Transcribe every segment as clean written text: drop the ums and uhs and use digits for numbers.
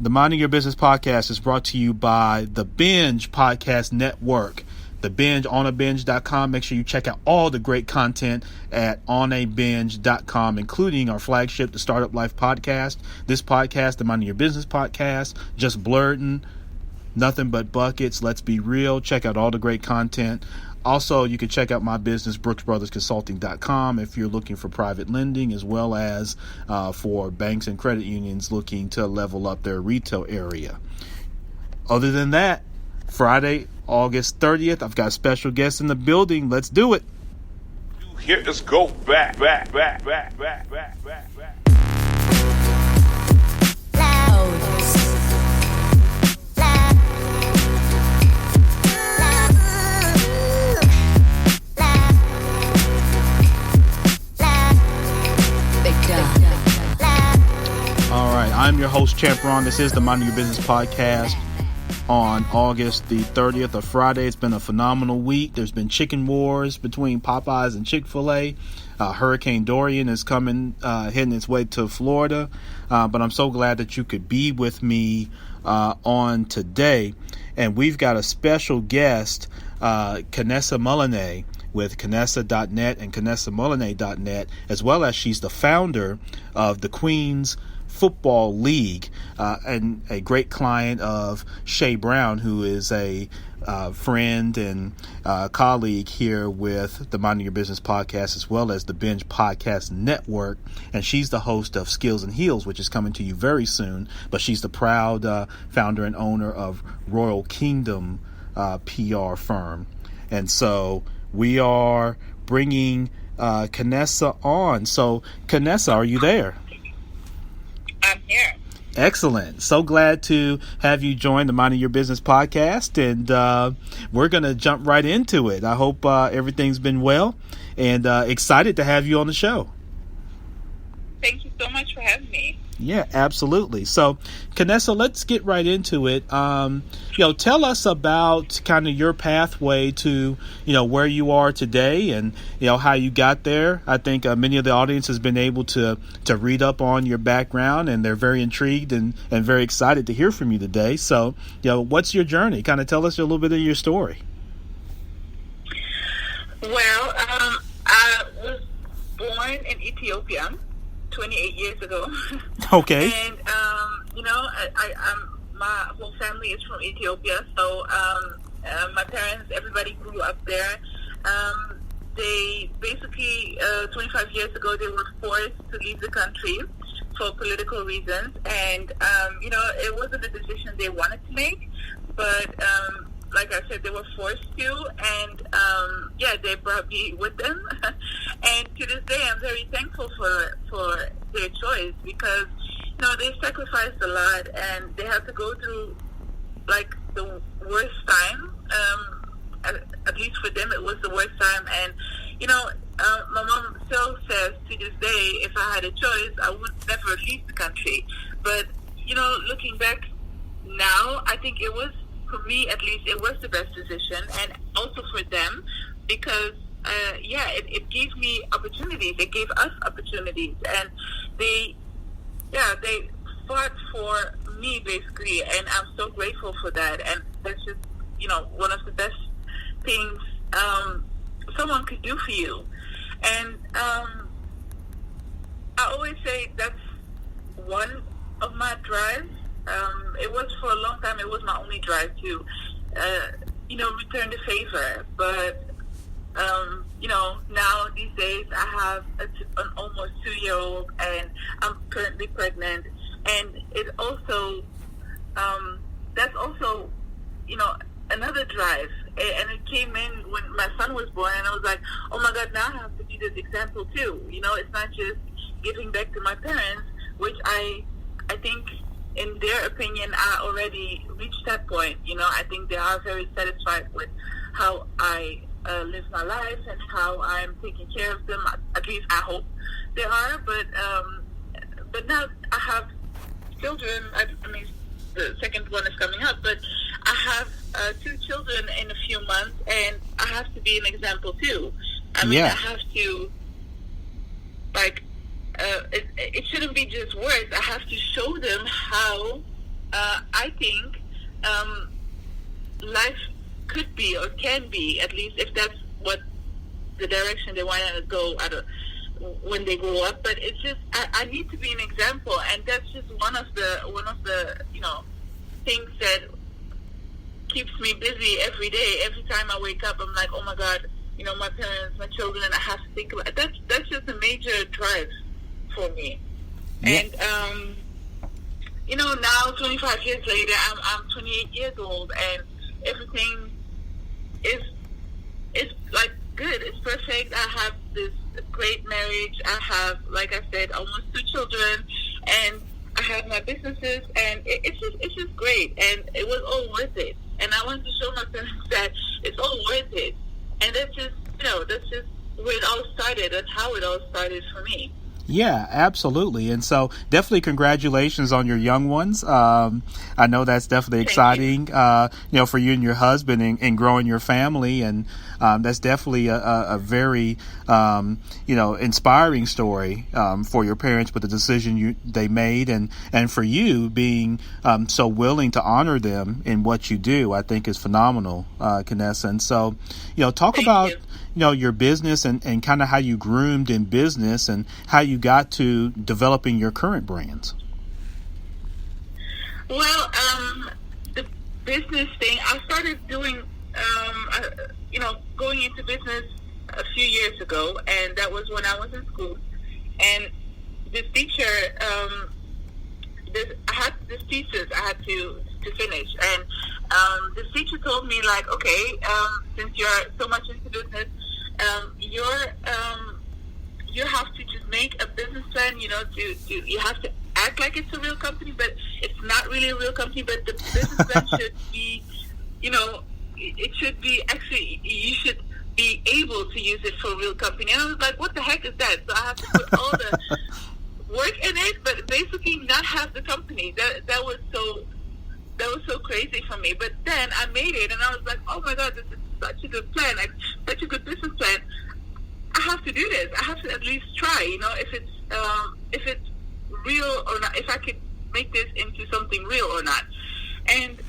The Minding Your Business podcast is brought to you by the Binge Podcast Network. The Binge, onabinge.com. Make sure you check out all the great content at onabinge.com, including our flagship, the Startup Life podcast. This podcast, the Minding Your Business podcast, just blurting, nothing but buckets. Let's be real. Check out all the great content. Also, you can check out my business, brooksbrothersconsulting.com, if you're looking for private lending, as well as for banks and credit unions looking to level up their retail area. Other than that, Friday, August 30th, I've got special guests in the building. Let's do it. Here, let's go back. All right, I'm your host, Champ Ron. This is the Minding Your Business podcast on August the 30th of Friday. It's been a phenomenal week. There's been chicken wars between Popeyes and Chick-fil-A. Hurricane Dorian is heading its way to Florida. But I'm so glad that you could be with me on today. And we've got a special guest, Kanessa Muluneh, with Kanessa.net and KanessaMuluneh.net, as well as she's the founder of the Queens Football League, and a great client of Shay Brown, who is a friend and colleague here with the Minding Your Business podcast, as well as the Binge Podcast Network. And she's the host of Skills and Heels, which is coming to you very soon. But she's the proud founder and owner of Royal Kingdom PR firm. And so we are bringing Kanessa on. So, Kanessa, are you there? I'm here. Excellent. So glad to have you join the Minding Your Business podcast, and we're going to jump right into it. I hope everything's been well, and excited to have you on the show. Thank you so much for having me. Yeah, absolutely. So, Kanessa, let's get right into it. Tell us about kind of your pathway to, where you are today and, how you got there. I think many of the audience has been able to read up on your background, and they're very intrigued and very excited to hear from you today. So, what's your journey? Kind of tell us a little bit of your story. Well, I was born in Ethiopia 28 years ago. Okay. And, my whole family is from Ethiopia. So, my parents, everybody grew up there. They basically, 25 years ago, they were forced to leave the country for political reasons. And, it wasn't a decision they wanted to make. But, like I said, they were forced to, and they brought me with them. And to this day, I'm very thankful for their choice, because they sacrificed a lot, and they had to go through like the worst time. At least for them, it was the worst time. And my mom still says to this day, if I had a choice, I would never leave the country. But looking back now, I think it was, for me at least, it was the best decision, and also for them, because it gave me opportunities. It gave us opportunities, and they fought for me basically, and I'm so grateful for that. And that's just one of the best things someone could do for you. And I always say that's one of my drives. It was for a long time. It was my only drive to, return the favor. But, now these days I have an almost 2-year-old, and I'm currently pregnant. And it also, that's also, another drive. And it came in when my son was born, and I was like, oh my God, now I have to be this example too. It's not just giving back to my parents, which I think, in their opinion, I already reached that point. I think they are very satisfied with how I live my life and how I'm taking care of them. At least I hope they are. But now I have children. I mean, the second one is coming up, but I have 2 children in a few months, and I have to be an example too. I mean, I have to, it shouldn't be just words. I have to show them how I think life could be or can be, at least if that's what the direction they want to go when they grow up. But it's just I need to be an example, and that's just one of the things that keeps me busy every day. Every time I wake up, I'm like, oh my God, my parents, my children, I have to think about it. That's just a major drive for me. Yeah. And now 25 years later, I'm 28 years old, and everything is like good. It's perfect. I have this great marriage. I have, like I said, almost 2 children, and I have my businesses, and it's just great, and it was all worth it. And I wanted to show my parents that it's all worth it. And that's just where it all started. That's how it all started for me. Yeah, absolutely. And so definitely congratulations on your young ones. I know that's definitely exciting, for you and your husband and growing your family. And that's definitely a very, inspiring story for your parents with the decision they made, and for you being so willing to honor them in what you do, I think is phenomenal, Kanessa. And so, talk about your business and kind of how you groomed in business and how you got to developing your current brands. Well, the business thing, I started doing, going into business a few years ago, and that was when I was in school. And this teacher, I had this thesis I had to finish, and this teacher told me, like, okay, since you're so much into business, you have to just make a business plan. You have to act like it's a real company, but it's not really a real company. But the business plan should be, it should be actually, you should be able to use it for a real company. And I was like, what the heck is that? So I have to put all the work in it, but basically not have the company. That was so crazy for me. But then I made it, and I was like, oh my God, this is such a good plan, such a good business plan. I have to do this. I have to at least try, if it's real or not, if I could make this into something real or not. And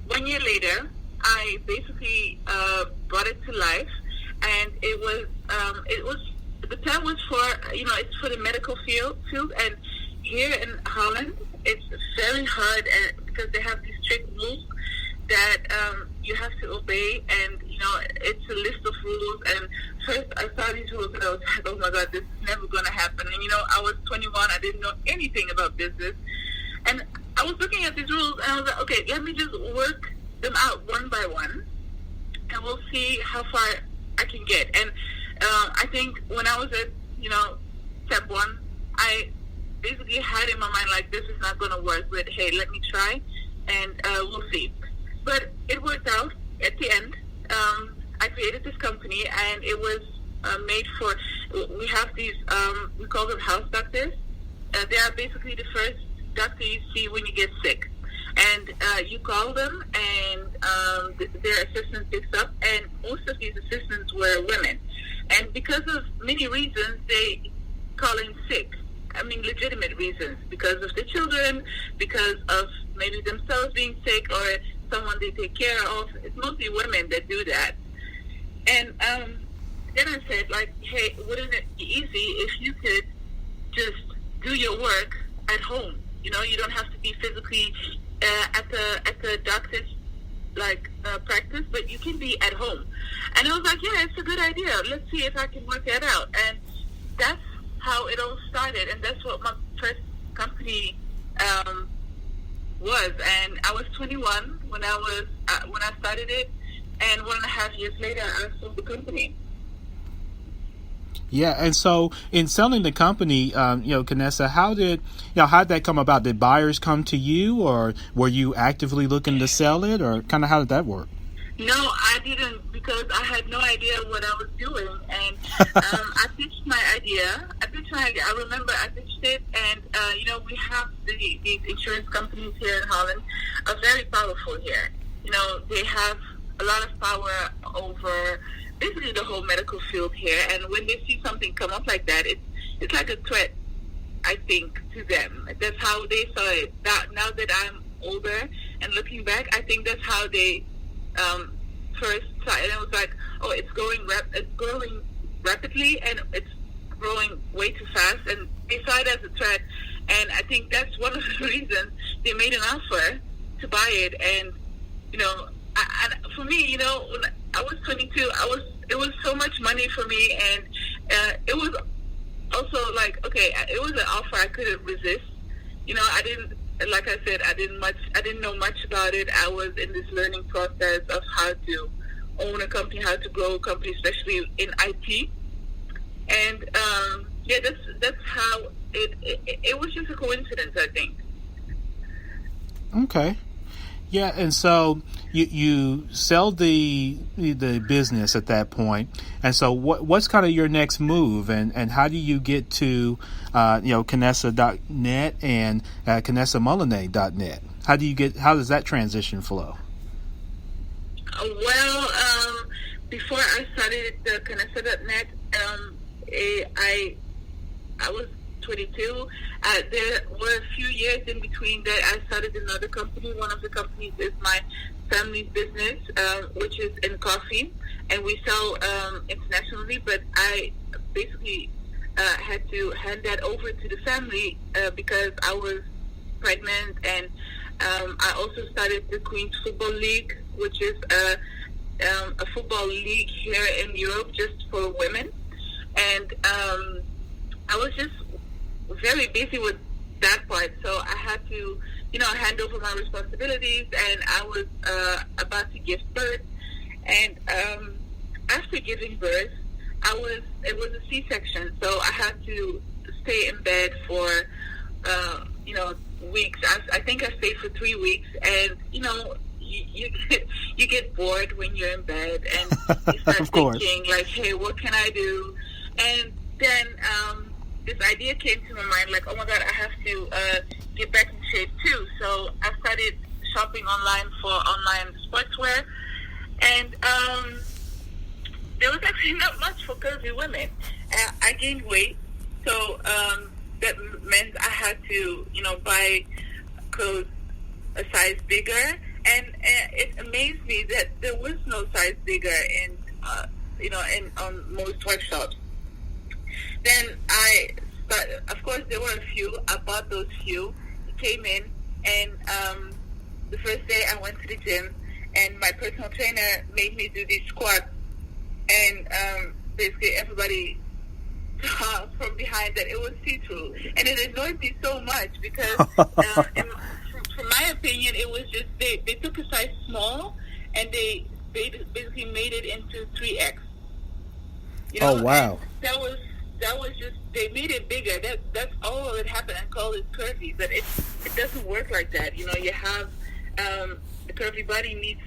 1 year later, I basically brought it to life, and it was the plan was for it's for the medical field, and here in Holland it's very hard because they have these strict rules that you have to obey, and it's a list of rules. And first I saw these rules and I was like, oh my God, this is never going to happen. And I was 21, I didn't know anything about business, and I was looking at these rules and I was like, okay, let me just work them out one by one, and we'll see how far I can get. And I think when I was at step 1, I basically had in my mind, like, this is not going to work, but hey, let me try, and we'll see. But it worked out at the end. I created this company, and it was made for, we have these, we call them house doctors. They are basically the first doctor you see when you get sick. And you call them, and their assistant picks up, and most of these assistants were women. And because of many reasons, they call in sick. I mean, legitimate reasons, because of the children, because of maybe themselves being sick, or someone they take care of. It's mostly women that do that. And then I said, like, hey, wouldn't it be easy if you could just do your work at home? You don't have to be physically at the doctor's practice, but you can be at home. And I was like, yeah, it's a good idea. Let's see if I can work that out. And that's how it all started, and that's what my first company was. And I was 21 when I started it, and 1.5 years later, I sold the company. Yeah, and so in selling the company, Kanessa, how did that come about? Did buyers come to you, or were you actively looking to sell it, or kind of how did that work? No, I didn't, because I had no idea what I was doing, and I pitched my idea. I remember I pitched it, and we have these insurance companies here in Holland are very powerful here. They have a lot of power over basically the whole medical field here, and when they see something come up like that, it's like a threat. I think, to them. That's how they saw it. Now that I'm older and looking back, I think that's how they first saw it. And it was like, oh, it's growing rapidly, and it's growing way too fast, and they saw it as a threat. And I think that's one of the reasons they made an offer to buy it. And, for me, when I was 22, it was so much money for me, and it was also like, okay, it was an offer I couldn't resist. I didn't, like I said, I didn't know much about it. I was in this learning process of how to own a company, how to grow a company, especially in IT. And that's how it was just a coincidence, I think. Okay. Yeah, and so you sell the business at that point, and so what's kind of your next move, and how do you get to Kanessa.net and KanessaMuluneh.net? How does that transition flow? Well, before I started the Kanessa.net, I was 22. There were a few years in between that I started another company. One of the companies is my family's business, which is in coffee, and we sell internationally, but I basically had to hand that over to the family because I was pregnant, and I also started the Queen's Football League, which is a football league here in Europe just for women. And I was just very busy with that part, so I had to, hand over my responsibilities, and I was about to give birth. And after giving birth, it was a C-section, so I had to stay in bed for, weeks. I think I stayed for 3 weeks, and, you get bored when you're in bed, and you start thinking, like, hey, what can I do? And then this idea came to my mind, like, oh my God, I have to get back in shape too. So I started shopping online for online sportswear, and there was actually not much for curvy women. I gained weight, so that meant I had to, buy clothes a size bigger, and it amazed me that there was no size bigger in on most sweatshops. Then of course, there were a few. I bought those few. It came in, and the first day I went to the gym, and my personal trainer made me do these squats, and basically everybody saw from behind that it was see-through, and it annoyed me so much because, from my opinion, it was just they took a size small, and they basically made it into 3X. Oh wow! And that was just, they made it bigger. That's all that happened, and called it curvy. But it doesn't work like that. You have the curvy body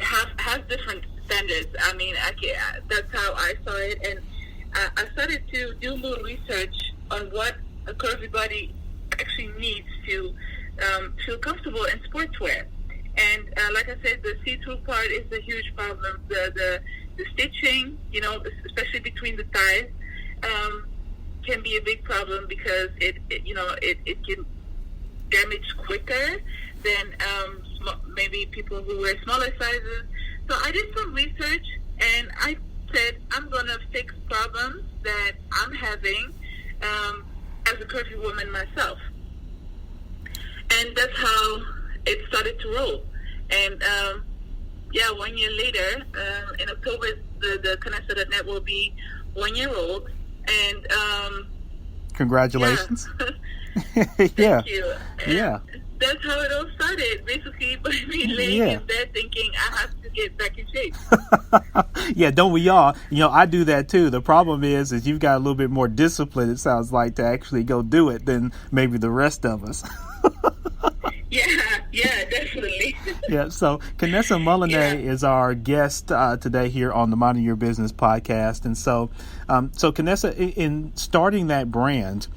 has different standards. I mean, that's how I saw it, and I started to do a little research on what a curvy body actually needs to feel comfortable in sportswear. And like I said, the see-through part is a huge problem. The stitching, especially between the thighs, can be a big problem because it can damage quicker than maybe people who wear smaller sizes. So I did some research, and I said I'm gonna fix problems that I'm having as a curvy woman myself, and that's how it started to roll. And 1 year later, in October, the Kanessa.net will be 1 year old. And congratulations! Thank you. Yeah. That's how it all started, basically by me laying in bed thinking I have to get back in shape. Yeah, don't we all? I do that too. The problem is you've got a little bit more discipline, it sounds like, to actually go do it than maybe the rest of us. Yeah, definitely. Yeah, so Kanessa Muluneh is our guest today here on the Minding Your Business podcast. And so Kanessa, in starting that brand,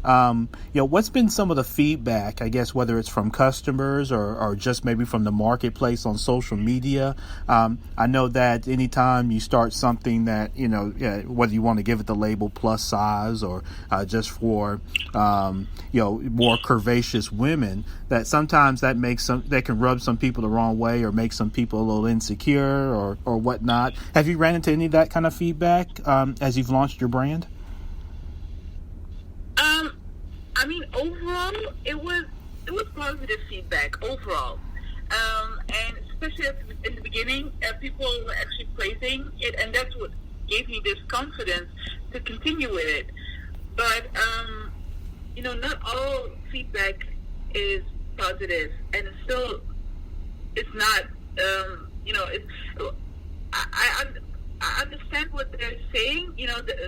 What's been some of the feedback, I guess, whether it's from customers or just maybe from the marketplace on social media? I know that anytime you start something that, whether you want to give it the label plus size or just for, more curvaceous women, that sometimes that can rub some people the wrong way or make some people a little insecure or whatnot. Have you ran into any of that kind of feedback as you've launched your brand? Overall, it was positive feedback overall, and especially in the beginning, people were actually praising it, and that's what gave me this confidence to continue with it. But not all feedback is positive, and it's not. I understand what they're saying.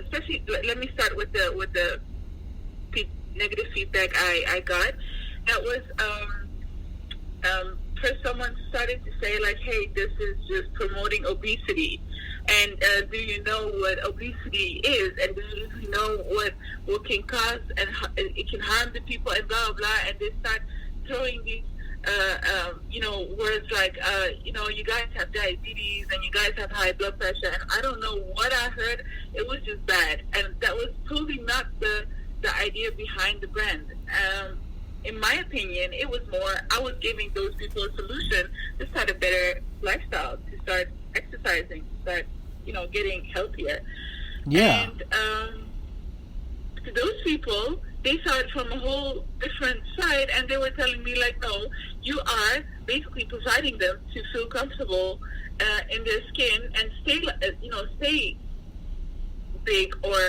Especially let me start with the negative feedback I got. That was first someone started to say like, hey, this is just promoting obesity, and do you know what obesity is, and do you know what can cause, and it can harm the people, and blah blah blah, and they start throwing these words like you guys have diabetes and you guys have high blood pressure, and I don't know what I heard. It was just bad, and that was totally not the idea behind the brand. In my opinion, it was more, I was giving those people a solution to start a better lifestyle, to start exercising, to start, getting healthier. Yeah. And to those people, they saw it from a whole different side, and they were telling me like, no, you are basically providing them to feel comfortable in their skin and stay big, or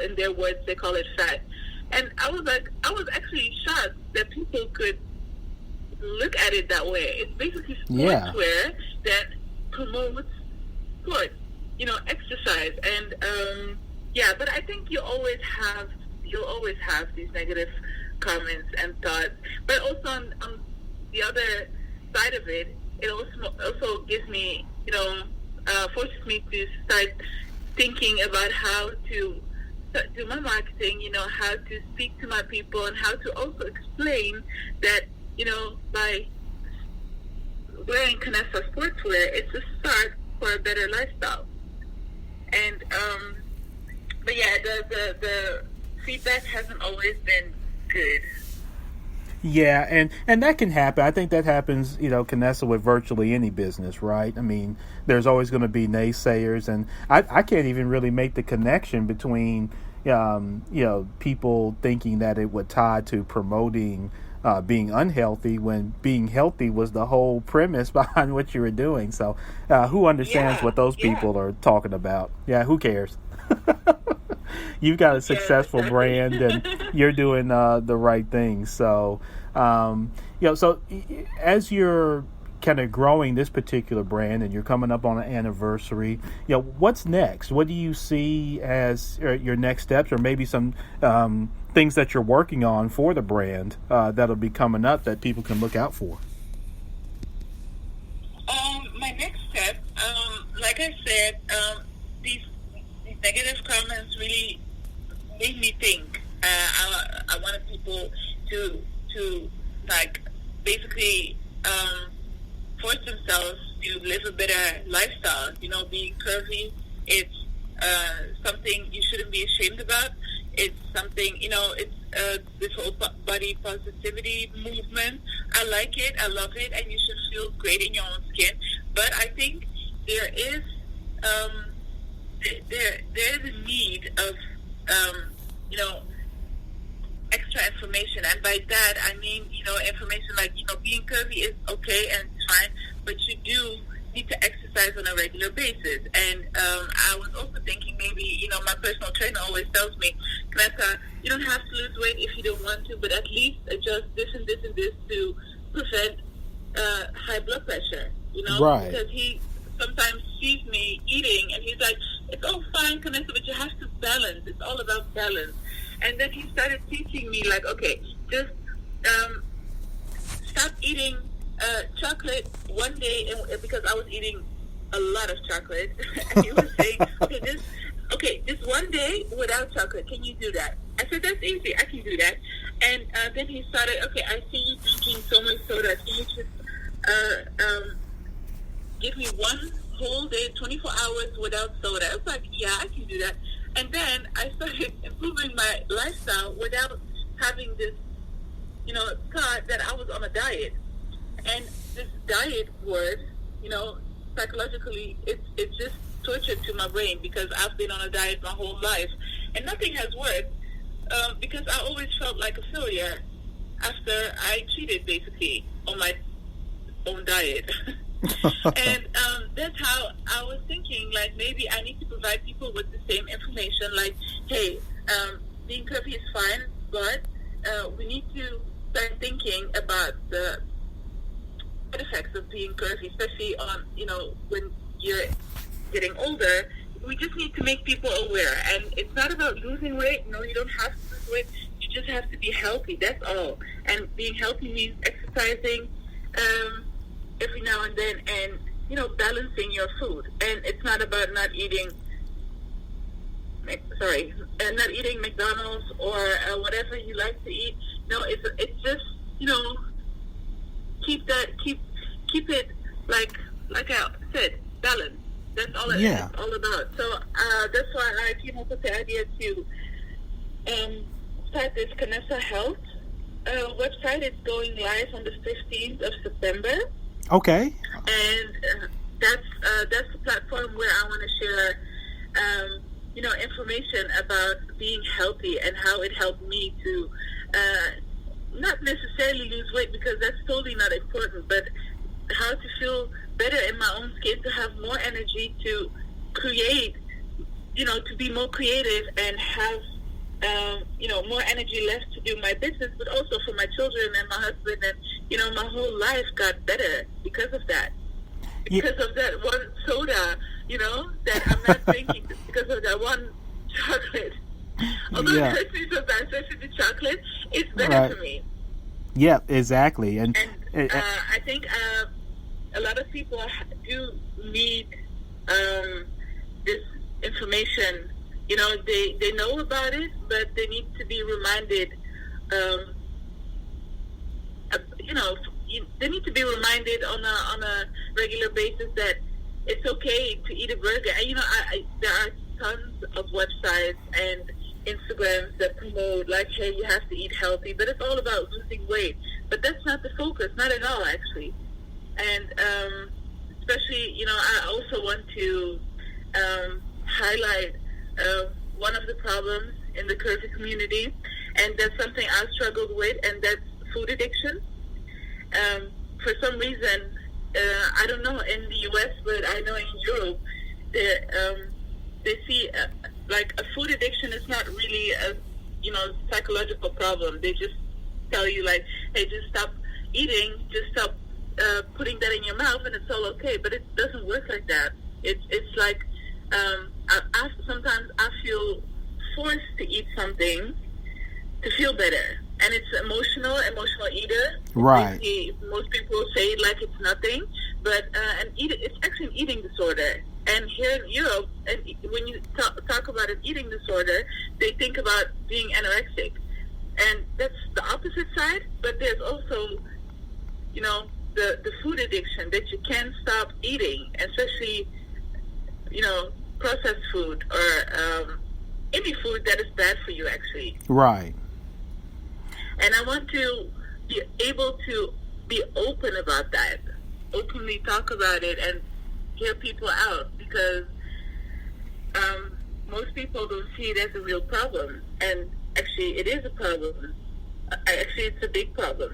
in their words, they call it fat. And I was actually shocked that people could look at it that way. It's basically sportswear that promotes sports, exercise. And but I think you'll always have these negative comments and thoughts. But also on the other side of it, it also gives me, forces me to start thinking about how to do my marketing, how to speak to my people, and how to also explain that, by wearing Kanessa sportswear, it's a start for a better lifestyle. And, but yeah, the feedback hasn't always been good. Yeah, and that can happen. I think that happens, Kanessa, with virtually any business, right? I mean, there's always going to be naysayers, and I can't even really make the connection between, people thinking that it would tie to promoting being unhealthy when being healthy was the whole premise behind what you were doing. So who understands what those people are talking about? Yeah, who cares? You've got a successful brand, and you're doing the right thing. So, so as you're kind of growing this particular brand, and you're coming up on an anniversary, what's next? What do you see as your next steps, or maybe some things that you're working on for the brand that'll be coming up that people can look out for? My next step, like I said, these negative comments really made me think. I wanted people to like basically force themselves to live a better lifestyle. Being curvy, it's something you shouldn't be ashamed about. It's something, it's this whole body positivity movement. I like it, I love it, and you should feel great in your own skin. But I think there is there is a need of extra information, and by that I mean information like being curvy is okay and fine, but you do need to exercise on a regular basis. And I was also thinking maybe my personal trainer always tells me, Kanessa, you don't have to lose weight if you don't want to, but at least adjust this and this and this to prevent high blood pressure. Right. Because he sometimes sees me eating and he's like, it's all fine, Kanessa, but you have to balance. It's all about balance. And then he started teaching me like, okay, just stop eating chocolate one day, and because I was eating a lot of chocolate, and he was saying, just one day without chocolate. Can you do that? I said, that's easy. I can do that. And then he started, okay, I see you drinking so much soda. Can you just give me one whole day, 24 hours without soda? I was like, yeah, I can do that. And then I started improving my lifestyle without having this, thought that I was on a diet. And this diet word, psychologically, it's just torture to my brain because I've been on a diet my whole life. And nothing has worked because I always felt like a failure after I cheated, basically, on my own diet. And that's how I was thinking, like, maybe I need to provide people with the same information, like, hey, being curvy is fine, but we need to start thinking about the side effects of being curvy, especially on, when you're getting older. We just need to make people aware, and it's not about losing weight. No, you don't have to lose weight. You just have to be healthy. That's all. And being healthy means exercising every now and then, and balancing your food. And it's not about not eating McDonald's or whatever you like to eat. No, it's just keep it like I said, balance. That's all it's all about. So that's why I came up with the idea to start this Kanessa Health website. It's going live on the 15th of September. Okay. And that's the platform where I want to share information about being healthy and how it helped me to not necessarily lose weight, because that's totally not important, but how to feel better in my own skin, to have more energy to create, to be more creative and have, more energy left to do my business, but also for my children and my husband. And, my whole life got better because of that. Because of that one soda, that I'm not drinking, because of that one chocolate. Although it hurts me sometimes, especially the chocolate, it's better for me. Yeah, exactly. And I think a lot of people do need this information. They know about it, but they need to be reminded. They need to be reminded on a regular basis that it's okay to eat a burger. And there are tons of websites and Instagrams that promote, like, hey, you have to eat healthy, but it's all about losing weight. But that's not the focus, not at all, actually. And especially, I also want to highlight one of the problems in the curvy community, and that's something I struggled with, and that's food addiction. For some reason, I don't know in the U.S., but I know in Europe, they see like a food addiction is not really a psychological problem. They just tell you, like, hey, just stop eating, just stop putting that in your mouth, and it's all okay. But it doesn't work like that. It's like sometimes I feel forced to eat something to feel better. And it's emotional eater. Right. Most people say it like it's nothing, but it's actually an eating disorder. And here in Europe, and when you talk about an eating disorder, they think about being anorexic, and that's the opposite side. But there's also, the food addiction that you can't stop eating, especially, processed food or any food that is bad for you, actually. Right. And I want to be able to be open about that, openly talk about it, and hear people out, because most people don't see it as a real problem. And actually, it is a problem. Actually, it's a big problem.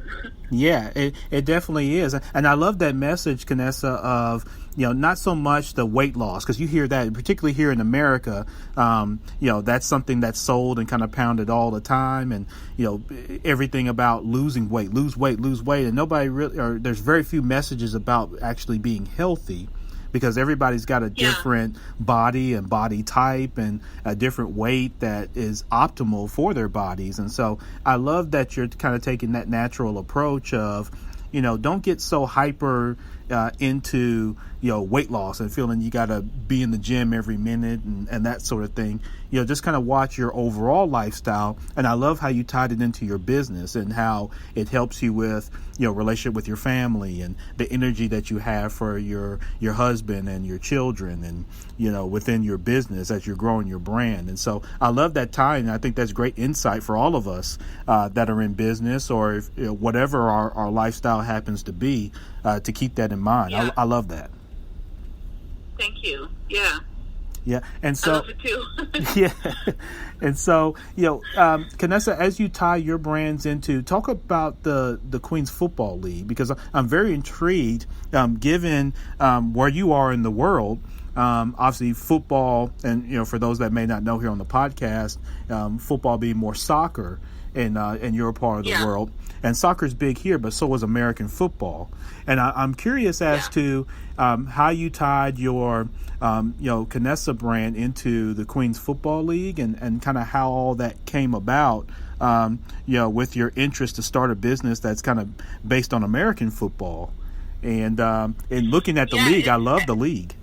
Yeah, it definitely is. And I love that message, Kanessa, of, not so much the weight loss, because you hear that, particularly here in America, that's something that's sold and kind of pounded all the time. And, everything about losing weight, lose weight. And nobody really, or there's very few messages about actually being healthy, because everybody's got a different body and body type and a different weight that is optimal for their bodies. And so I love that you're kind of taking that natural approach of, don't get so hyper, into weight loss and feeling you got to be in the gym every minute and that sort of thing. Just kind of watch your overall lifestyle. And I love how you tied it into your business and how it helps you with relationship with your family and the energy that you have for your husband and your children and within your business as you're growing your brand. And so I love that tie, and I think that's great insight for all of us that are in business or if, whatever our lifestyle happens to be, to keep that in mind. Yeah. I love that. Thank you. Yeah. Yeah, and so I love it too. yeah, and so Kanessa, as you tie your brands into, talk about the Queens Football League, because I'm very intrigued, given where you are in the world. Obviously, football, and for those that may not know here on the podcast, football being more soccer in your part of the world, and soccer's big here, but so is American football. And I'm curious as to how you tied your Kanessa brand into the Queens Football League, and kind of how all that came about. With your interest to start a business that's kind of based on American football, and looking at the league, I love the league.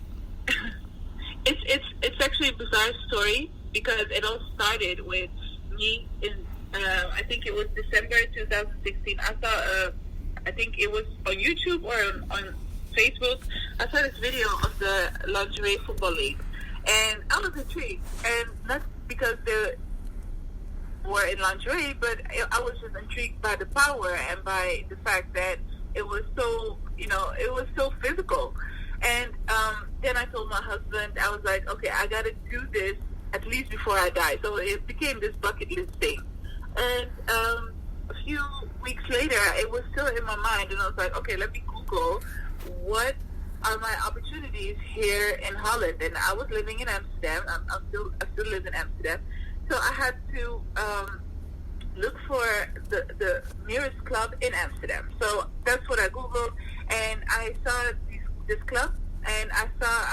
It's actually a bizarre story because it all started with me in I think it was December 2016. I saw I think it was on YouTube or on Facebook. I saw this video of the lingerie football league, and I was intrigued, and not because they were in lingerie, but I was just intrigued by the power and by the fact that it was so it was so physical. And then I told my husband, I was like, okay, I got to do this at least before I die. So it became this bucket list thing. And a few weeks later, it was still in my mind, and I was like, okay, let me Google what are my opportunities here in Holland. And I was living in Amsterdam. I still live in Amsterdam. So I had to look for the nearest club in Amsterdam. So that's what I Googled, and I saw this club, and I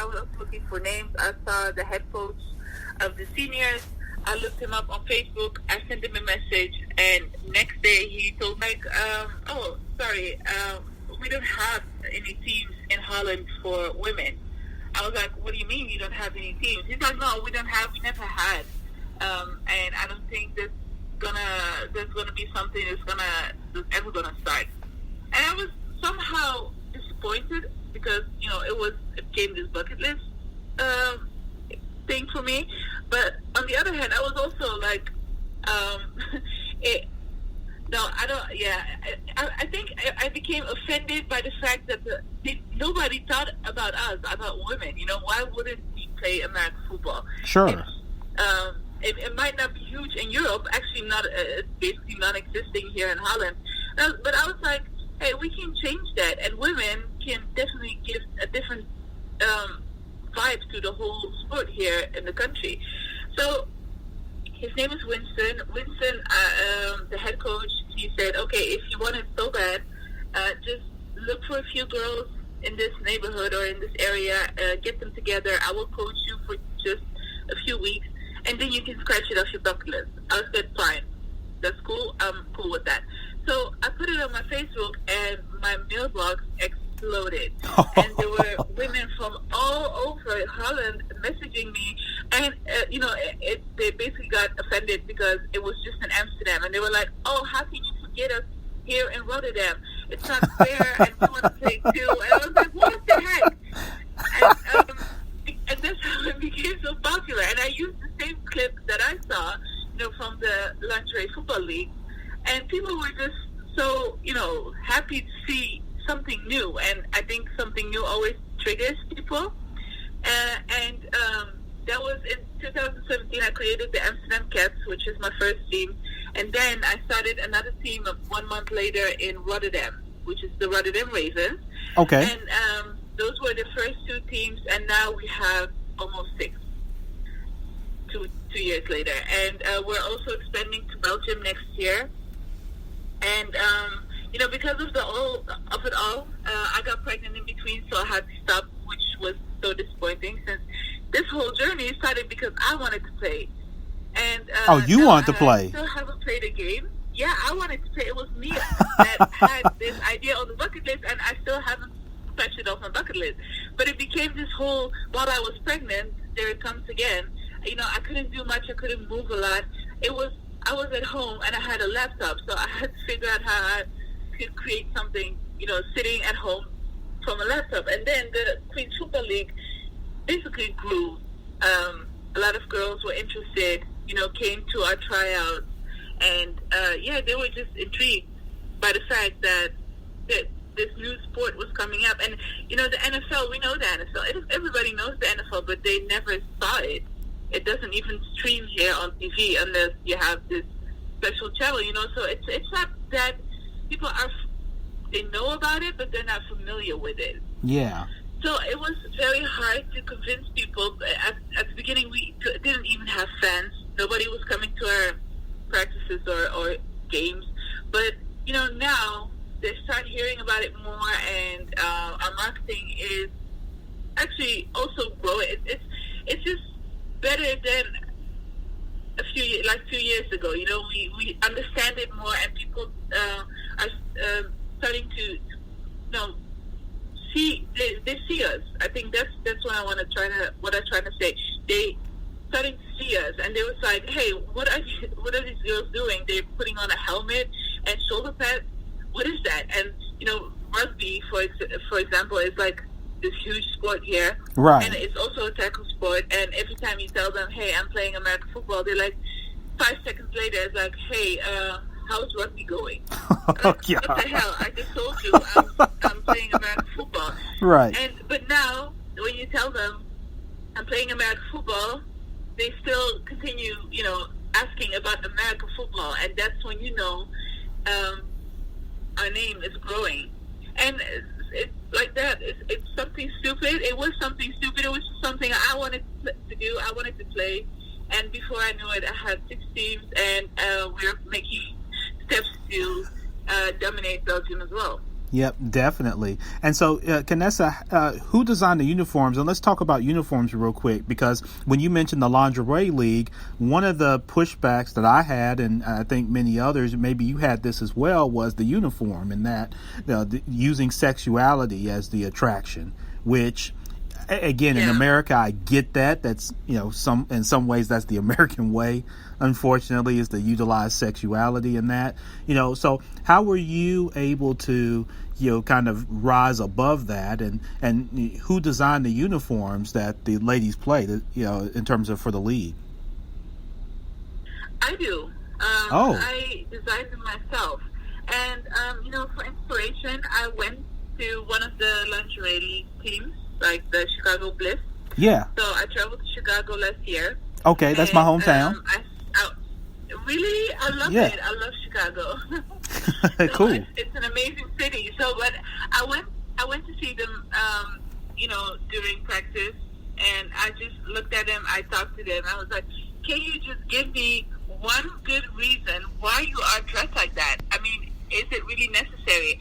was looking for names. I saw the head coach of the seniors. I looked him up on Facebook. I sent him a message, and next day he told me, we don't have any teams in Holland for women. I was like, what do you mean you don't have any teams? He's like, no, we never had. And I don't think there's gonna be something that's ever gonna start. And I was somehow disappointed because it became this bucket list thing for me. But on the other hand, I was also like, I think I became offended by the fact that nobody thought about us, about women. Why wouldn't we play American football? Sure. It might not be huge in Europe, actually not, basically non-existing here in Holland. But I was like, hey, we can change that, and women can definitely give a different vibe to the whole sport here in the country. So his name is Winston. Winston, the head coach, he said, okay, if you want it so bad, just look for a few girls in this neighborhood or in this area, get them together. I will coach you for just a few weeks, and then you can scratch it off your bucket list. I said, fine, that's cool. I'm cool with that. So I put it on my Facebook, and my mailbox exploded. And there were women from all over Holland messaging me, and they basically got offended because it was just in Amsterdam, and they were like, "Oh, how can you forget us here in Rotterdam? It's not fair, and we want to play too." And I was like, "What the heck?" And that's how it became so popular. And I used the same clip that I saw, from the lingerie football league. And people were just so, happy to see something new. And I think something new always triggers people. That was in 2017. I created the Amsterdam Cats, which is my first team. And then I started another team 1 month later in Rotterdam, which is the Rotterdam Ravens. Okay. And those were the first two teams. And now we have almost 6. 2 years later. And we're also expanding to Belgium next year. And, because of it all, I got pregnant in between, so I had to stop, which was so disappointing since this whole journey started because I wanted to play. And you wanted to play? I still haven't played a game. Yeah, I wanted to play. It was me that had this idea on the bucket list, and I still haven't scratch it off my bucket list. But it became this whole, while I was pregnant, there it comes again. You know, I couldn't do much. I couldn't move a lot. I was at home and I had a laptop, so I had to figure out how I could create something, you know, sitting at home from a laptop. And then the Queen's Football League basically grew. A lot of girls were interested, you know, came to our tryouts, and they were just intrigued by the fact that this new sport was coming up. And, you know, the NFL, we know the NFL. Everybody knows the NFL, but they never saw it. It doesn't even stream here on TV unless you have this special channel, you know. So it's not that people they know about it, but they're not familiar with it. Yeah. So it was very hard to convince people. At the beginning, we didn't even have fans. Nobody was coming to our practices or games. But, you know, now they start hearing about it more, and our marketing is actually also growing. It's just better than a few 2 years ago. You know, we understand it more, and people are starting to, you know, see. They see us. I think that's what I'm trying to say. They starting to see us, and they was like, "Hey, what are these girls doing? They're putting on a helmet and shoulder pads. What is that?" And, you know, rugby, for example, is like this huge sport here, right? And it's also a tackle sport. And every time you tell them, "Hey, I'm playing American football," they're like, 5 seconds later, it's like, "Hey, how's rugby going?" Like, what the hell? I just told you I'm playing American football, right? But now when you tell them I'm playing American football, they still continue, you know, asking about American football, and that's when you know our name is growing. And it's like that. It's something stupid. It was something stupid. It was just something I wanted to do. I wanted to play. And before I knew it, I had 6 teams, and we're making steps to dominate Belgium as well. Yep, definitely. And so, Kanessa, who designed the uniforms? And let's talk about uniforms real quick, because when you mentioned the lingerie league, one of the pushbacks that I had, and I think many others, maybe you had this as well, was the uniform, and that using sexuality as the attraction, which, again, in America, I get that. That's, you know, in some ways that's the American way, unfortunately, is to utilize sexuality in that. You know, so how were you able to, you know, kind of rise above that, and who designed the uniforms that the ladies play, you know, in terms of for the league? I do. I designed them myself. And, you know, for inspiration, I went to one of the lingerie league teams, like the Chicago Bliss. Yeah. So I traveled to Chicago last year. Okay, that's my hometown. Really? I love it. I love Chicago. So cool. It's an amazing city. So, but I went to see them, you know, during practice, and I just looked at them. I talked to them. I was like, "Can you just give me one good reason why you are dressed like that? I mean, is it really necessary?"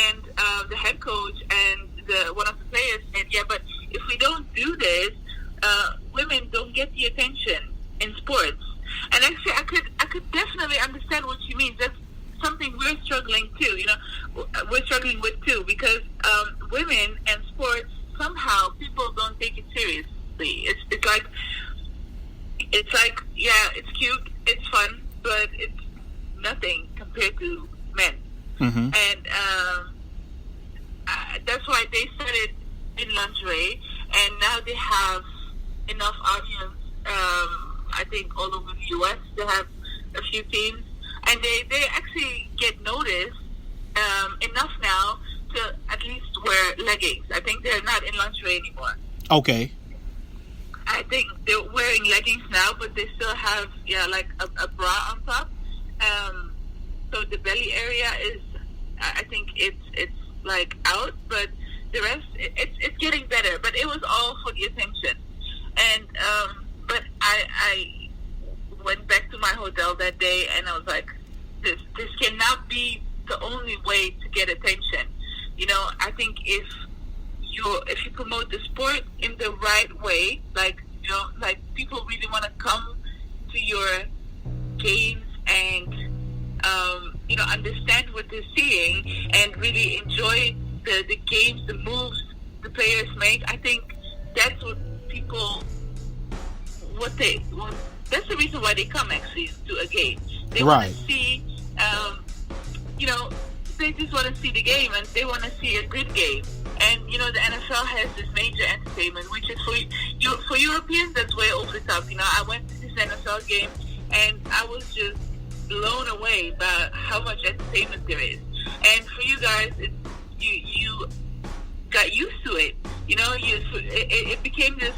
And the head coach and one of the players said, "Yeah, but if we don't do this, women don't get the attention in sports." And actually, I could definitely understand what she means. That's something we're struggling too. You know, we're struggling with too, because women and sports, somehow people don't take it seriously. It's like it's cute, it's fun, but it's nothing compared to men. Mm-hmm. And that's why they started in lingerie, and now they have enough audience. I think all over the U.S. they have a few teams, and they actually get noticed enough now to at least wear leggings. I think they're not in lingerie anymore. Okay. I think they're wearing leggings now, but they still have like a bra on top. So the belly area is, I think it's like out, but the rest it's getting better. But it was all for the attention, and but I went back to my hotel that day, and I was like, this cannot be the only way to get attention. You know, I think if you promote the sport in the right way, like, you know, like people really want to come to your games and you know, understand what they're seeing and really enjoy the games, the moves, the players make. I think that's what that's the reason why they come actually to a game. They want to see, they just want to see the game, and they want to see a good game. And the NFL has this major entertainment, which is for Europeans, that's way over the top. I went to this NFL game, and I was just blown away by how much entertainment there is. And for you guys, you got used to it. It became this.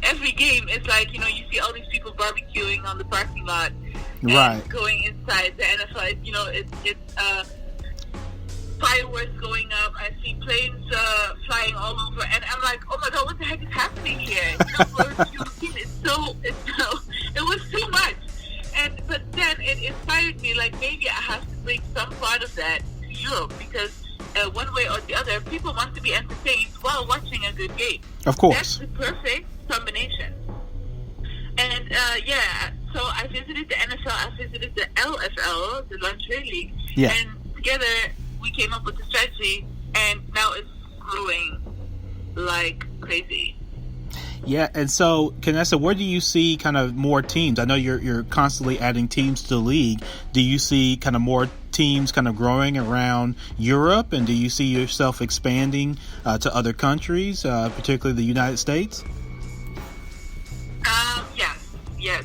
Every game is like you see all these people barbecuing on the parking lot, right? And going inside the NFL. It's fireworks going up. I see planes flying all over, and I'm like, oh my god, what the heck is happening here? For European, it was too much. But then it inspired me, like maybe I have to bring some part of that to Europe, because one way or the other, people want to be entertained while watching a good game. Of course. That's the perfect combination. And so I visited the NFL, I visited the LFL, the Lingerie League, and together we came up with a strategy, and now it's growing like crazy. Yeah, and so, Kanessa, where do you see kind of more teams? I know you're constantly adding teams to the league. Do you see kind of more teams kind of growing around Europe, and do you see yourself expanding to other countries, particularly the United States? Yes.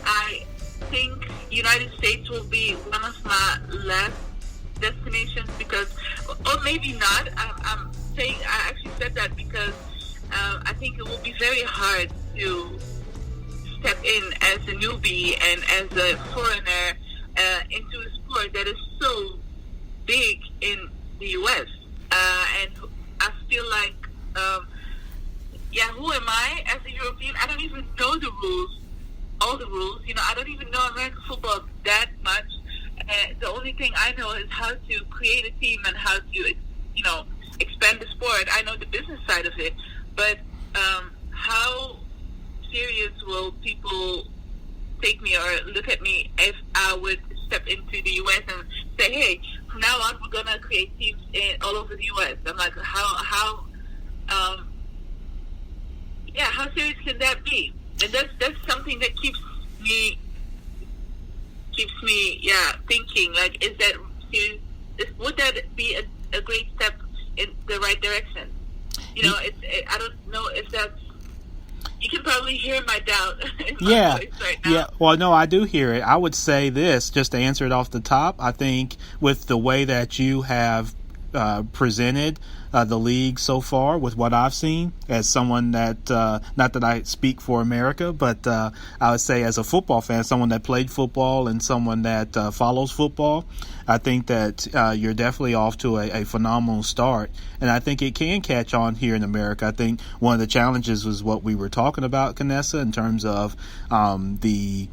I think United States will be one of my last destinations, because, or maybe not. I'm saying, I actually said that because I think it will be very hard to step in as a newbie and as a foreigner into a sport that is so big in the U.S. And I feel like, who am I as a European? I don't even know the rules, all the rules. I don't even know American football that much. The only thing I know is how to create a team and how to, expand the sport. I know the business side of it. But how serious will people take me or look at me if I would step into the U.S. and say, hey, from now on, we're going to create teams all over the U.S.? I'm like, how serious can that be? And that's something that keeps me thinking, like, is that serious? Would that be a great step in the right direction? I don't know if that's. You can probably hear my doubt in my voice right now. Yeah. Well, no, I do hear it. I would say this, just to answer it off the top. I think with the way that you have presented the league so far, with what I've seen, as someone that, not that I speak for America, but I would say as a football fan, someone that played football and someone that follows football, I think that you're definitely off to a phenomenal start. And I think it can catch on here in America. I think one of the challenges was what we were talking about, Kanessa, in terms of the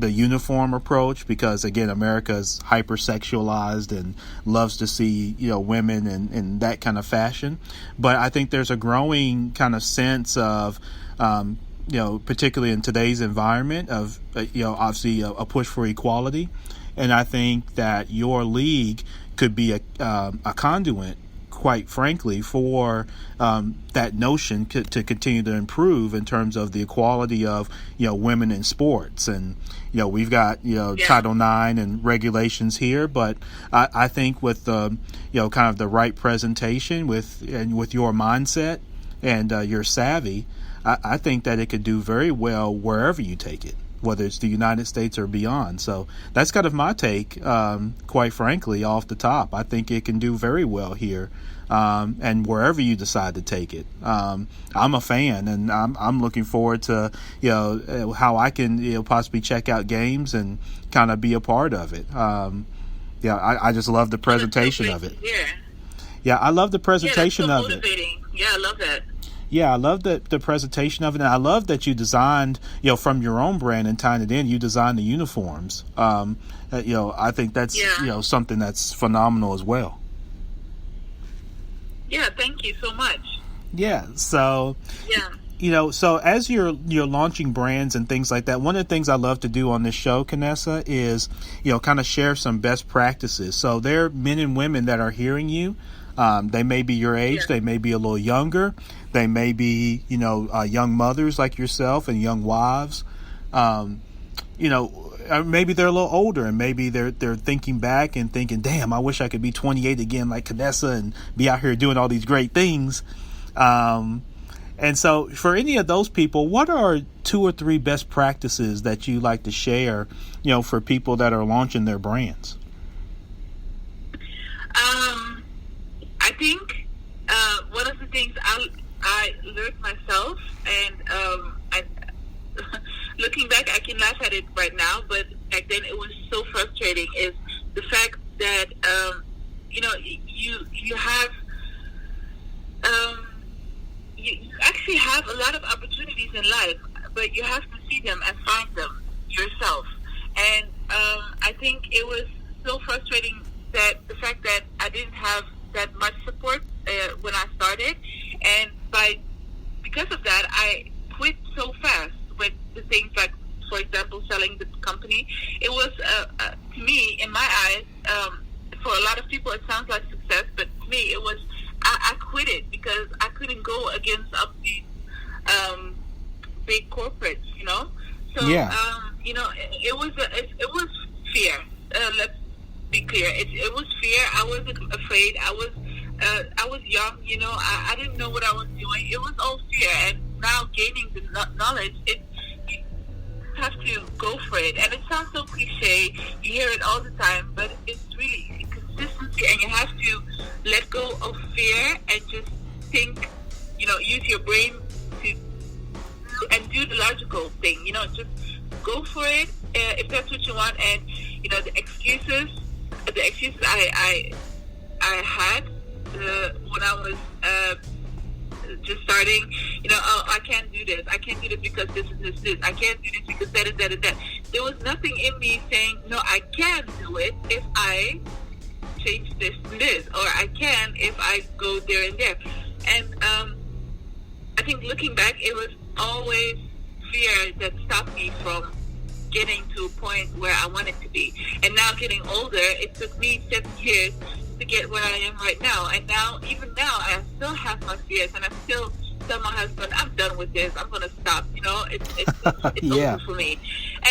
uniform approach, because again, America is hypersexualized and loves to see women in that kind of fashion. But I think there's a growing kind of sense of particularly in today's environment of obviously a push for equality, and I think that your league could be a conduit, quite frankly, for that notion to continue to improve in terms of the equality of women in sports. And we've got Title IX and regulations here, but I think with the kind of the right presentation with your mindset and your savvy, I think that it could do very well wherever you take it, whether it's the United States or beyond. So that's kind of my take, quite frankly, off the top. I think it can do very well here, and wherever you decide to take it. I'm a fan, and I'm looking forward to how I can possibly check out games and kind of be a part of it. I just love the presentation of it. Yeah, I love the presentation of it. Yeah, I love that. Yeah, I love the presentation of it, and I love that you designed, from your own brand and tying it in. You designed the uniforms. I think that's something that's phenomenal as well. Yeah, thank you so much. Yeah. So. So as you're launching brands and things like that, one of the things I love to do on this show, Kanessa, is, kind of share some best practices. So there are men and women that are hearing you. They may be your age. They may be a little younger. They may be, young mothers like yourself and young wives. Maybe they're a little older, and maybe they're thinking back and thinking, damn, I wish I could be 28 again like Kanessa and be out here doing all these great things. And so for any of those people, what are 2 or 3 best practices that you like to share, for people that are launching their brands? I think one of the things I learned myself, and looking back, I can laugh at it right now, but back then it was so frustrating, is the fact that, you have... You actually have a lot of opportunities in life, but you have to see them and find them yourself. And I think it was so frustrating that the fact that I didn't have that much support when I started, and because of that, I quit so fast with the things like, for example, selling the company. It was, to me, in my eyes, for a lot of people, it sounds like success, but to me, it was. I quit it because I couldn't go against up these big corporates, So, it was fear. Let's be clear. It was fear. I wasn't afraid. I was young. I didn't know what I was doing. It was all fear. And now gaining the knowledge, you have to go for it. And it sounds so cliche. You hear it all the time, but it's really consistency, and you have to let go of fear and just think, use your brain and do the logical thing, just go for it if that's what you want. And the excuses I had when I was just starting, I can't do this because this is this, I can't do this because that is that and that. There was nothing in me saying, no, I can do it if I change this and this, or I can if I go there and there. And I think looking back, it was always fear that stopped me from getting to a point where I wanted to be. And now getting older, it took me 7 years to get where I am right now. And now, even now, I still have my fears, and I still tell my husband, I'm done with this. I'm going to stop. It's yeah. over for me.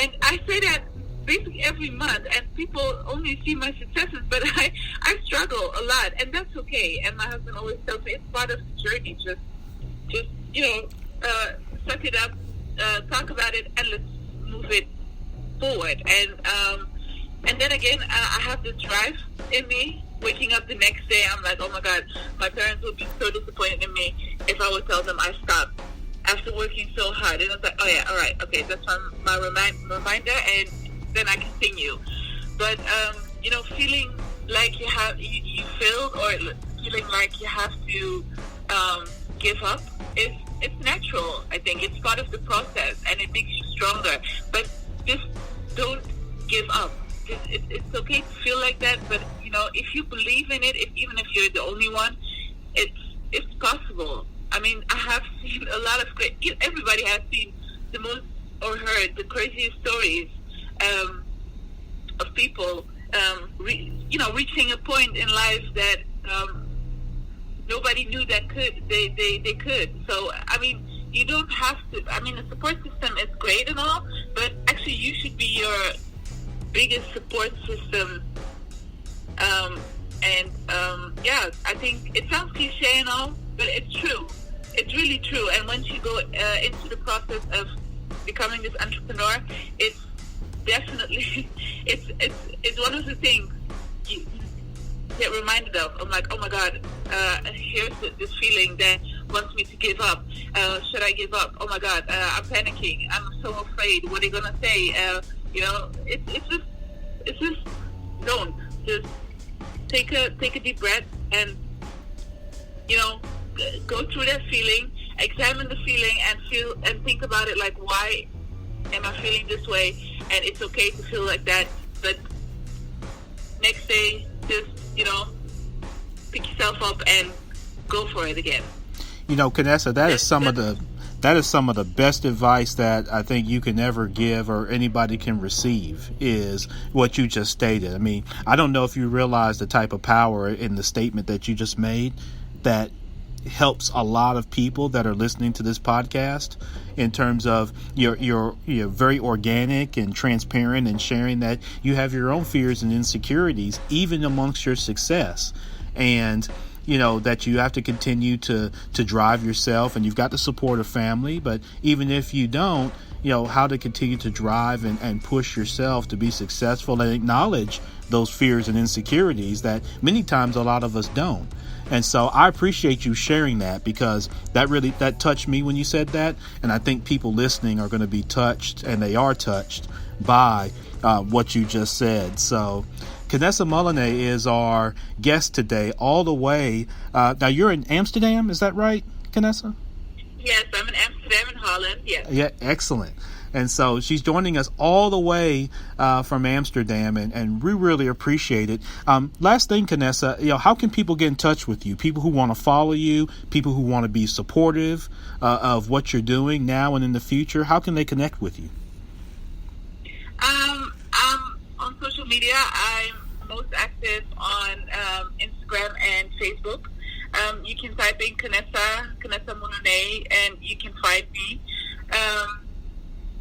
And I say that basically every month, and people only see my successes, but I struggle a lot, and that's okay. And my husband always tells me it's part of the journey. Just suck it up, talk about it, and let's move it forward. And then again, I have this drive in me. Waking up the next day, I'm like, oh my God, my parents would be so disappointed in me if I would tell them I stopped after working so hard. And it's like, oh yeah, all right, okay, that's my reminder, and then I continue. But feeling like you failed, or feeling like you have to give up, it's natural. I think it's part of the process, and it makes you stronger. But just don't give up. It's okay to feel like that, but if you believe in it, even if you're the only one, it's possible. I mean, I have seen a lot of everybody has seen the most or heard the craziest stories of people, reaching a point in life that nobody knew that they could. So, I mean, you don't have to. I mean, the support system is great and all, but actually, you should be your biggest support system. I think it sounds cliche and all, but it's true. It's really true. And once you go into the process of becoming this entrepreneur, it's definitely it's one of the things you get reminded of. I'm like, oh my God, here's this feeling that wants me to give up. Should I give up? Oh my God, I'm panicking. I'm so afraid. What are they gonna say? It's just don't. Just take a deep breath and go through that feeling, examine the feeling, and think about it, like, why am I feeling this way? And it's okay to feel like that, but next day just pick yourself up and go for it again. Kanessa, that is some of the that is some of the best advice that I think you can ever give or anybody can receive, is what you just stated. I mean, I don't know if you realize the type of power in the statement that you just made that helps a lot of people that are listening to this podcast, in terms of you're very organic and transparent and sharing that you have your own fears and insecurities even amongst your success, and that you have to continue to drive yourself, and you've got the support of family, but even if you don't, how to continue to drive and push yourself to be successful and acknowledge those fears and insecurities that many times a lot of us don't. And so I appreciate you sharing that, because that touched me when you said that. And I think people listening are going to be touched, and they are touched by what you just said. So Kanessa Muluneh is our guest today, all the way. Now you're in Amsterdam, is that right, Kanessa? Yes, I'm in Amsterdam, in Holland. Yes. Yeah, excellent. And so she's joining us all the way from Amsterdam, and we really appreciate it. Last thing, Kanessa, how can people get in touch with you? People who want to follow you, people who want to be supportive of what you're doing now and in the future, how can they connect with you? On social media, I'm most active on Instagram and Facebook. You can type in Kanessa Muluneh, and you can find me.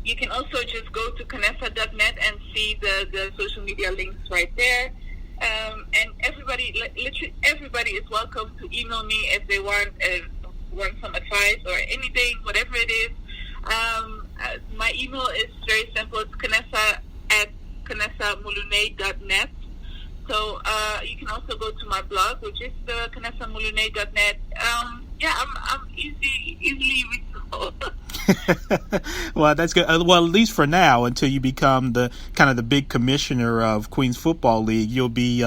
You can also just go to Kanessa.net and see the social media links right there. And literally everybody is welcome to email me if they want some advice or anything, whatever it is. My email is very simple. It's Kanessa@KanessaMuluneh.net. So you can also go to my blog, which is KanessaMuluneh.net. I'm easily reachable. Well, that's good. Well, at least for now, until you become the big commissioner of Queens Football League, you'll be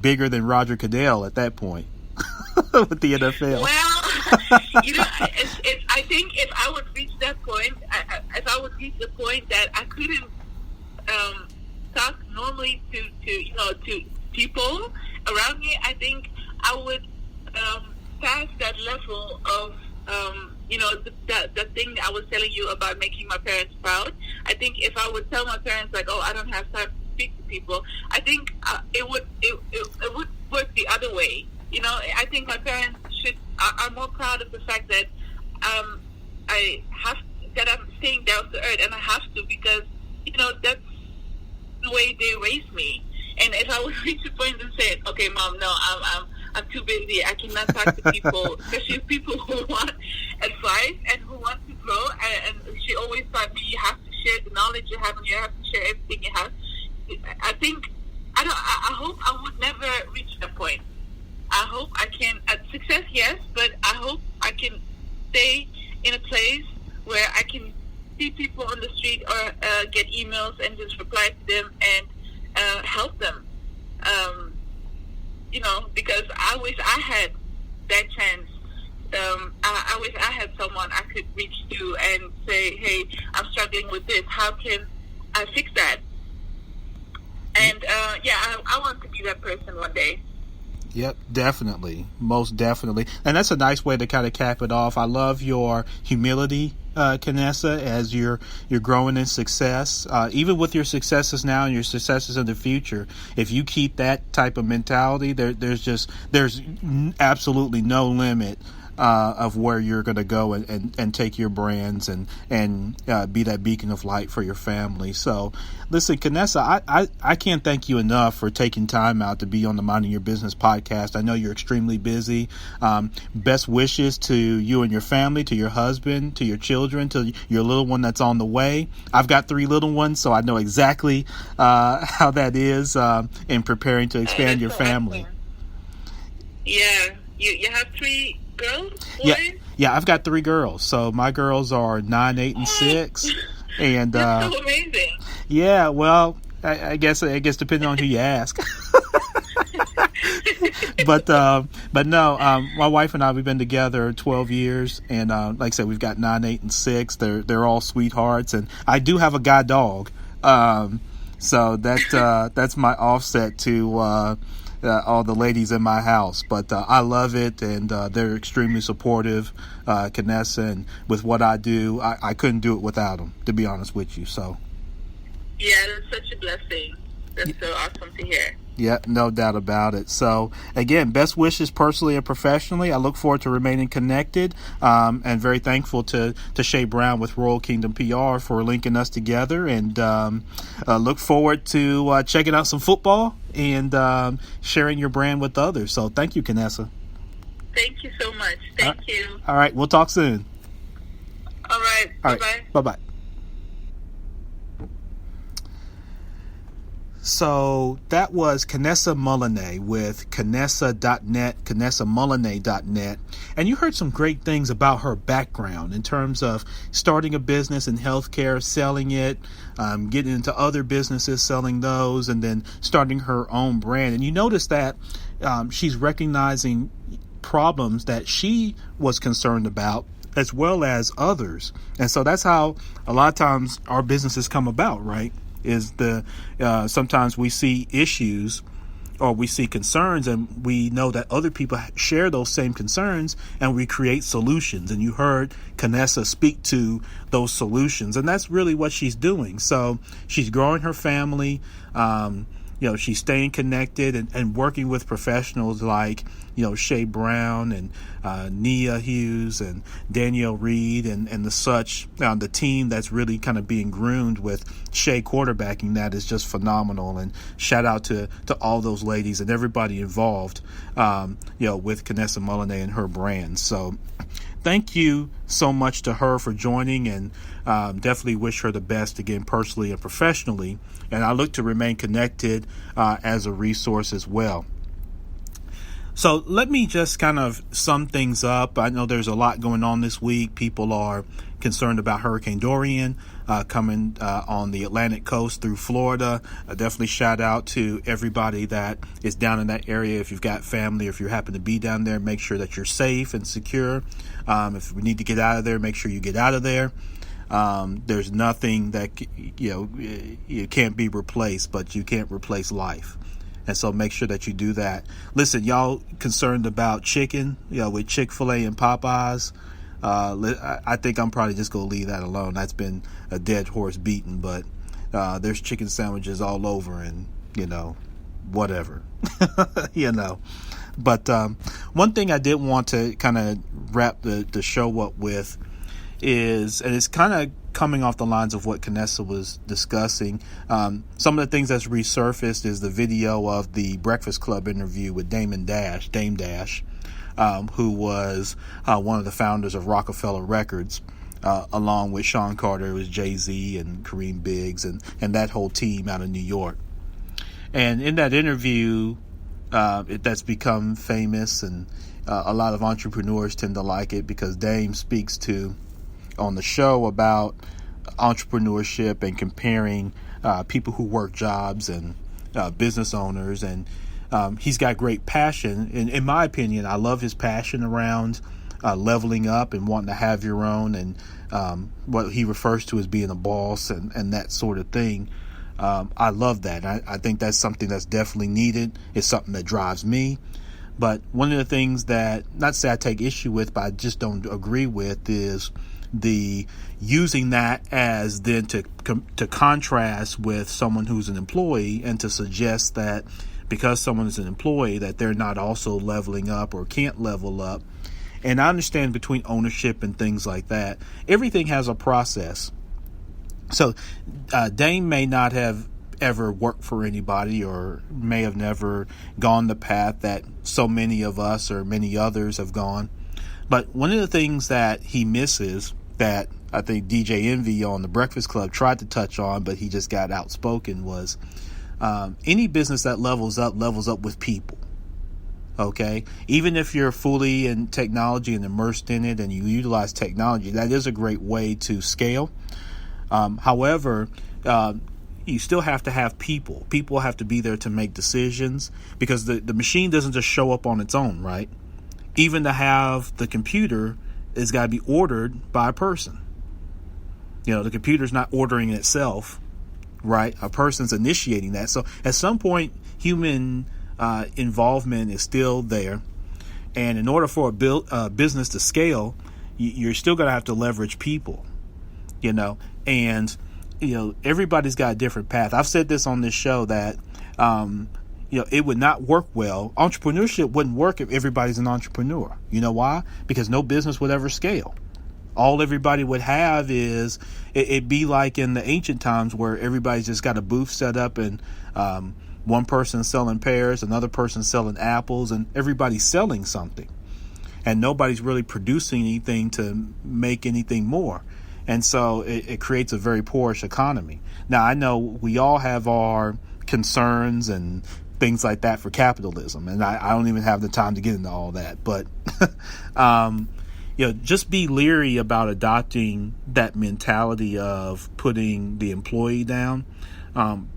bigger than Roger Goodell at that point with the NFL. Well, I think if I would reach that point, if I would reach the point that I couldn't talk normally to people around me, I think I would pass that level of the thing that I was telling you about making my parents proud. I think if I would tell my parents, like, I don't have time to speak to people, I think it would work the other way. I think my parents are more proud of the fact that I'm staying down to earth, and I have to, because that's the way they raised me. And if I would reach a point and say, okay, Mom, no, I'm too busy, I cannot talk to people, especially people who want advice and who want to grow. And she always taught me, you have to share the knowledge you have, and you have to share everything you have. I hope I would never reach that point. I hope I can, success, yes, but I hope I can stay in a place where I can see people on the street or get emails and just reply to them and help them. Because I wish I had that chance. I wish I had someone I could reach to and say, hey, I'm struggling with this. How can I fix that? And, I want to be that person one day. Yep, definitely. Most definitely. And that's a nice way to kind of cap it off. I love your humility, Kanessa, as you're growing in success. Even with your successes now and your successes in the future, if you keep that type of mentality, there's absolutely no limit of where you're going to go and take your brands and be that beacon of light for your family. So listen, Kanessa, I can't thank you enough for taking time out to be on the Minding Your Business podcast. I know you're extremely busy. Best wishes to you and your family, to your husband, to your children, to your little one that's on the way. I've got 3 little ones, so I know exactly how that is in preparing to expand your family. Yeah, you have 3 girls, boys? Yeah, I've got 3 girls. So my girls are 9, 8, and 6. And that's so amazing. Yeah, well, I guess depending on who you ask. But no, my wife and I, we've been together 12 years, and like I said, we've got 9, 8, and 6. They're all sweethearts, and I do have a guide dog. So that's my offset to all the ladies in my house. But I love it, and they're extremely supportive, Kanessa, and with what I do, I couldn't do it without them, to be honest with you. So. Yeah, that's such a blessing. That's so awesome to hear. Yeah, no doubt about it. So, again, best wishes personally and professionally. I look forward to remaining connected, and very thankful to Shay Brown with Royal Kingdom PR for linking us together, and look forward to checking out some football and sharing your brand with others. So, thank you, Kanessa. Thank you so much. Thank you. All right, we'll talk soon. All right. All Bye-bye. right, bye-bye. So that was Kanessa Muluneh with Kanessa.net, KanessaMuluneh.net. And you heard some great things about her background in terms of starting a business in healthcare, selling it, getting into other businesses, selling those, and then starting her own brand. And you notice that she's recognizing problems that she was concerned about as well as others. And so that's how a lot of times our businesses come about, right? Is sometimes we see issues or we see concerns, and we know that other people share those same concerns, and we create solutions. And you heard Kanessa speak to those solutions, and that's really what she's doing. So she's growing her family. She's staying connected and working with professionals like, Shay Brown and Nia Hughes and Danielle Reed and the such. The team that's really kind of being groomed with Shay quarterbacking that is just phenomenal. And shout out to all those ladies and everybody involved, with Kanessa Muluneh and her brand. So thank you so much to her for joining, and definitely wish her the best again, personally and professionally. And I look to remain connected as a resource as well. So let me just kind of sum things up. I know there's a lot going on this week. People are concerned about Hurricane Dorian coming on the Atlantic coast through Florida. Definitely shout out to everybody that is down in that area. If you've got family, or if you happen to be down there, make sure that you're safe and secure. If we need to get out of there, make sure you get out of there. There's nothing that, you can't be replaced, but you can't replace life. And so make sure that you do that. Listen, y'all concerned about chicken, with Chick-fil-A and Popeyes. I think I'm probably just going to leave that alone. That's been a dead horse beaten, but there's chicken sandwiches all over, and, whatever, But one thing I did want to kind of wrap the show up with is, and it's kind of coming off the lines of what Kanessa was discussing, some of the things that's resurfaced is the video of the Breakfast Club interview with Dame Dash, who was one of the founders of Rockefeller Records, along with Sean Carter, who was Jay-Z and Kareem Biggs and that whole team out of New York. And in that interview, that's become famous, and a lot of entrepreneurs tend to like it because Dame speaks on the show about entrepreneurship and comparing people who work jobs and business owners, and he's got great passion. In my opinion, I love his passion around leveling up and wanting to have your own, and what he refers to as being a boss and that sort of thing. I love that. I think that's something that's definitely needed. It's something that drives me. But one of the things that, not to say I take issue with, but I just don't agree with, is the using that as then to contrast with someone who's an employee, and to suggest that because someone is an employee that they're not also leveling up or can't level up. And I understand between ownership and things like that, everything has a process. So Dame may not have ever worked for anybody, or may have never gone the path that so many of us or many others have gone. But one of the things that he misses, that I think DJ Envy on the Breakfast Club tried to touch on, but he just got outspoken, was any business that levels up with people. Okay, even if you're fully in technology and immersed in it and you utilize technology, that is a great way to scale. However, you still have to have people. People have to be there to make decisions, because the machine doesn't just show up on its own, right? Even to have the computer, it's got to be ordered by a person. The computer's not ordering itself, right? A person's initiating that. So at some point, human involvement is still there. And in order for a business to scale, you're still going to have to leverage people, and, everybody's got a different path. I've said this on this show that, it would not work well. Entrepreneurship wouldn't work if everybody's an entrepreneur. You know why? Because no business would ever scale. All everybody would have is, it'd be like in the ancient times where everybody's just got a booth set up and, one person selling pears, another person selling apples, and everybody's selling something. And nobody's really producing anything to make anything more. And so it creates a very poorish economy. Now, I know we all have our concerns and things like that for capitalism, and I don't even have the time to get into all that. But, just be leery about adopting that mentality of putting the employee down,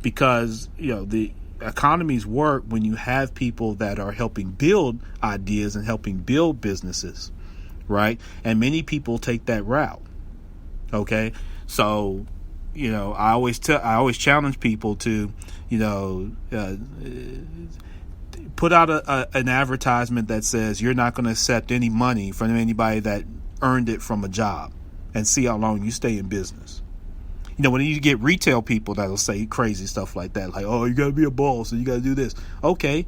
because, the economies work when you have people that are helping build ideas and helping build businesses, right? And many people take that route. Okay, so I always challenge people to put out an advertisement that says you're not going to accept any money from anybody that earned it from a job, and see how long you stay in business. When you get retail people that'll say crazy stuff like that, like, oh, you got to be a boss and you got to do this. Okay.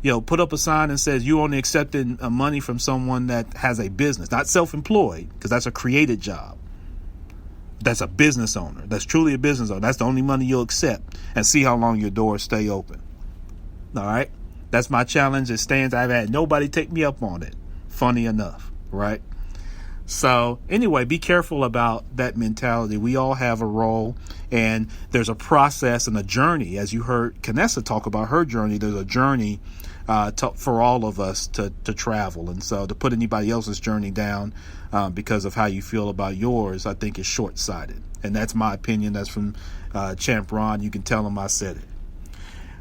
Put up a sign that says you only accepting money from someone that has a business, not self-employed, because that's a created job. That's a business owner. That's truly a business owner. That's the only money you'll accept, and see how long your doors stay open. All right. That's my challenge. It stands. I've had nobody take me up on it. Funny enough. Right. So anyway, be careful about that mentality. We all have a role, and there's a process and a journey. As you heard Kanessa talk about her journey, there's a journey for all of us to travel. And so to put anybody else's journey down because of how you feel about yours, I think is short-sighted. And that's my opinion. That's from Champ Ron. You can tell him I said it.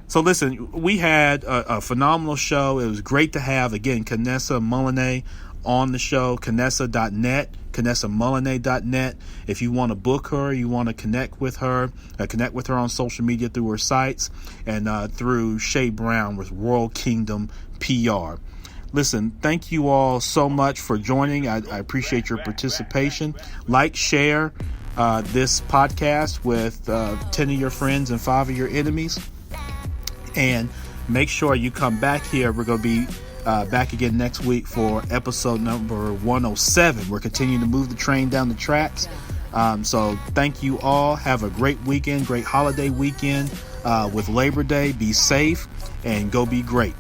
So listen, we had a phenomenal show. It was great to have, again, Kanessa Muluneh on the show. Kanessa.net, KanessaMuluneh.net. If you want to book her, you want to connect with her on social media through her sites, and through Shay Brown with Royal Kingdom PR. Listen, thank you all so much for joining. I appreciate your participation. Like, share this podcast with 10 of your friends and 5 of your enemies. And make sure you come back here. We're going to be back again next week for episode number 107. We're continuing to move the train down the tracks. So thank you all. Have a great weekend, great holiday weekend with Labor Day. Be safe and go be great.